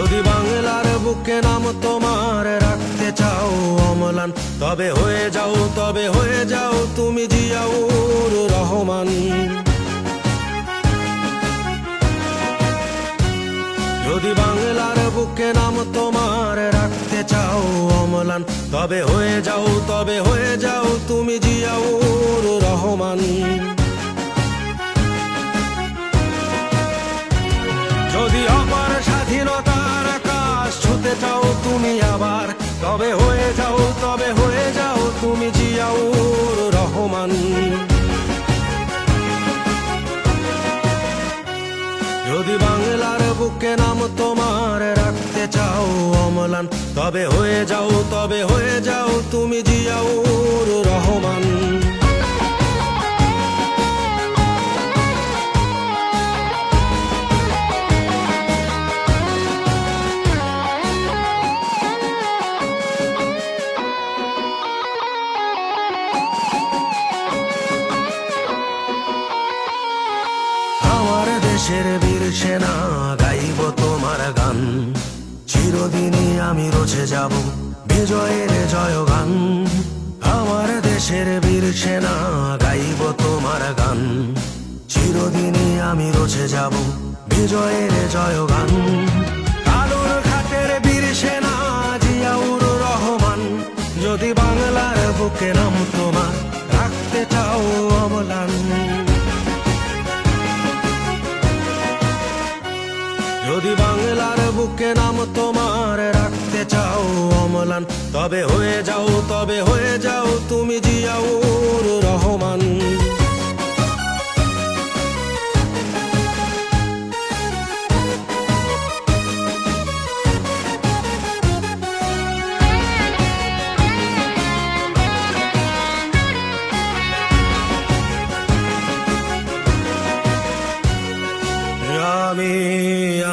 যদি বাংলার বুকে নাম তোমার রাখতে চাও অম্লান, তবে হয়ে যাও তুমি জিয়াউর রহমান। যদি বাংলার বুকে নাম তোমার রাখতে চাও অম্লান, তবে হয়ে যাও তুমি জিয়াউর রহমান। যদি অপার স্বাধীনতার আকাশ ছুতে চাও তুমি আবার, তবে হয়ে যাও তুমি জিয়াউর রহমান। যদি বাংলার বুকে নাম তোমার রাখতে চাও অম্লান, তবে হয়ে যাও তুমি জিয়াউর রহমান। আমার দেশের বীর সেনা গাইব তোমার গান, চিরদিনই আমি রচে যাব বিজয়ের জয়গান। আমার দেশের বীর সেনা গাইব তোমার গান, চিরদিনই আমি রচে যাব বিজয়ের জয়গান। কালুর ঘাটের বীর সেনা জিয়াউর রহমান, যদি বাংলার বুকে নাম তোমার রাখতে চাও অম্লান। যদি বাংলার বুকে নাম তোমার রাখতে চাও অম্লান, তবে হয়ে যাও তুমি জিয়াউর রহমান।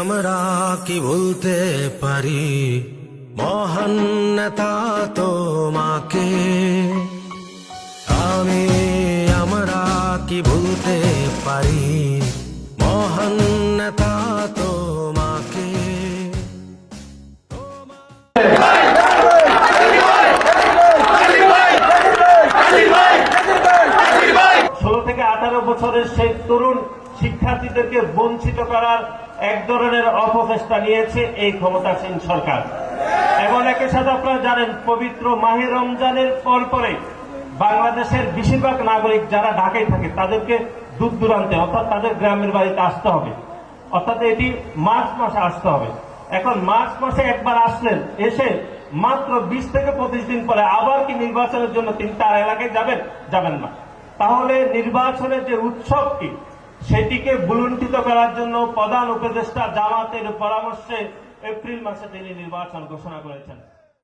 আমরা কি ভুলতে পারি মহান নেতা তোমাকে, আমরা কি ভুলতে পারি মহান নেতা তোমাকে। ষোলো থেকে 18 বছরের সেই তরুণ শিক্ষার্থীদেরকে বঞ্চিত করার এক ধরনের অপচেষ্টা নিয়েছে এই ক্ষমতাসীন সরকার। এবং একই সাথে আপনারা জানেন, পবিত্র মাহে রমজানের পরে বাংলাদেশের বেশিরভাগ নাগরিক যারা ঢাকায় থাকে তাদেরকে দূর দূরান্তে অর্থাৎ তাদের গ্রামের বাড়িতে আসতে হবে, অর্থাৎ এটি মার্চ মাসে আসতে হবে। এখন মার্চ মাসে একবার আসলেন, এসে মাত্র 20 থেকে 25 দিন পরে আবার কি নির্বাচনের জন্য তিনি তার এলাকায় যাবেন না। তাহলে নির্বাচনের যে উৎসবটি সেটিকে ভুলুণ্ঠিত করার জন্য প্রধান উপদেষ্টা জামাতের পরামর্শে এপ্রিল মাসে তিনি নির্বাচন ঘোষণা করেছেন।